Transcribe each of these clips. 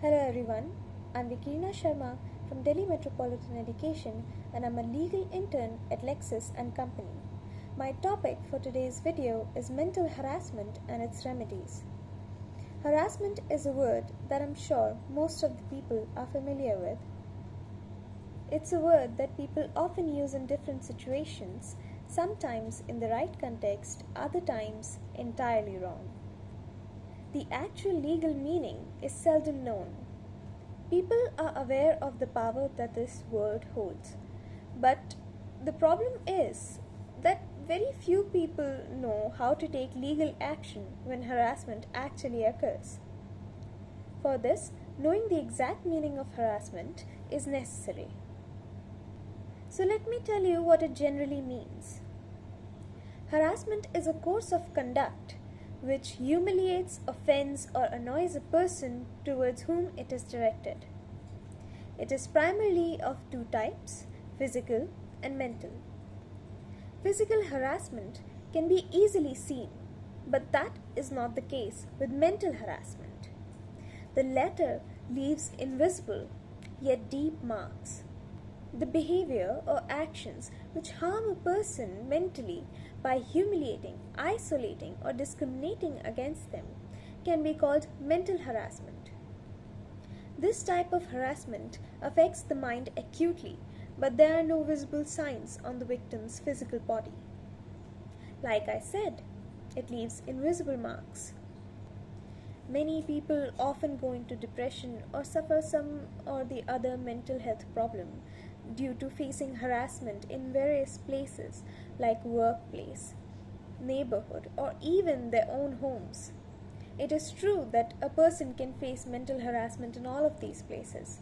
Hello everyone, I'm Vikirna Sharma from Delhi Metropolitan Education and I'm a legal intern at LEXIS and Company. My topic for today's video is mental harassment and its remedies. Harassment is a word that I'm sure most of the people are familiar with. It's a word that people often use in different situations, sometimes in the right context, other times entirely wrong. The actual legal meaning is seldom known. People are aware of the power that this word holds, but the problem is that very few people know how to take legal action when harassment actually occurs. For this, knowing the exact meaning of harassment is necessary. So let me tell you what it generally means. Harassment is a course of conduct which humiliates, offends, or annoys a person towards whom it is directed. It is primarily of two types, physical and mental. Physical harassment can be easily seen, but that is not the case with mental harassment. The latter leaves invisible yet deep marks. The behavior or actions which harm a person mentally by humiliating, isolating, or discriminating against them can be called mental harassment. This type of harassment affects the mind acutely, but there are no visible signs on the victim's physical body. Like I said, it leaves invisible marks. Many people often go into depression or suffer some or the other mental health problem due to facing harassment in various places like workplace, neighborhood, or even their own homes. It is true that a person can face mental harassment in all of these places.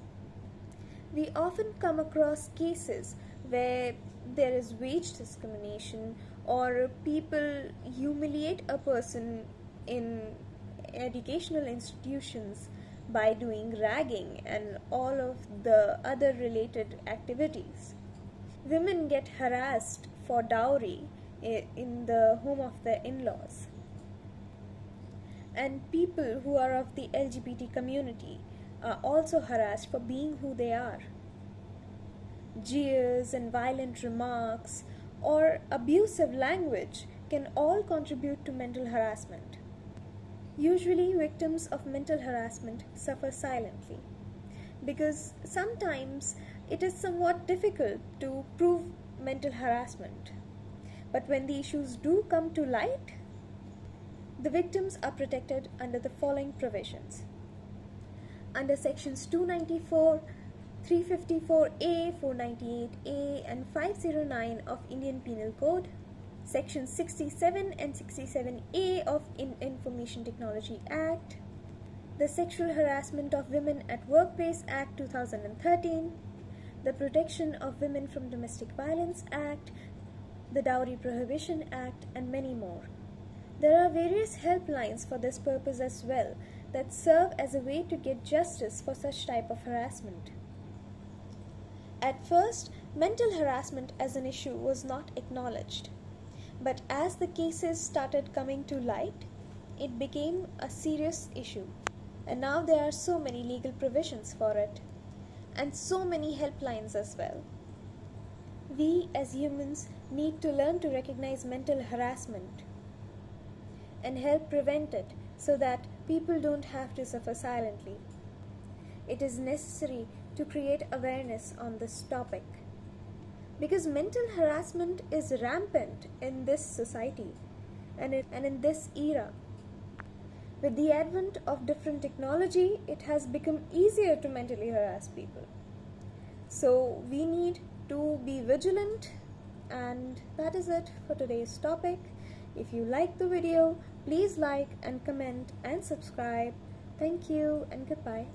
We often come across cases where there is wage discrimination or people humiliate a person in educational institutions by doing ragging and all of the other related activities. Women get harassed for dowry in the home of their in-laws. And people who are of the LGBT community are also harassed for being who they are. Jeers and violent remarks or abusive language can all contribute to mental harassment. Usually, victims of mental harassment suffer silently because sometimes it is somewhat difficult to prove mental harassment. But when the issues do come to light, the victims are protected under the following provisions. Under sections 294, 354A, 498A and 509 of Indian Penal Code, Section 67 and 67A of Information Technology Act, the Sexual Harassment of Women at Workplace Act 2013, the Protection of Women from Domestic Violence Act, the Dowry Prohibition Act, and many more. There are various helplines for this purpose as well that serve as a way to get justice for such type of harassment. At first, mental harassment as an issue was not acknowledged. But as the cases started coming to light, it became a serious issue. And now there are so many legal provisions for it, and so many helplines as well. We as humans need to learn to recognize mental harassment and help prevent it so that people don't have to suffer silently. It is necessary to create awareness on this topic, because mental harassment is rampant in this society and in this era. With the advent of different technology, it has become easier to mentally harass people. So we need to be vigilant, and that is it for today's topic. If you like the video, please like and comment and subscribe. Thank you and goodbye.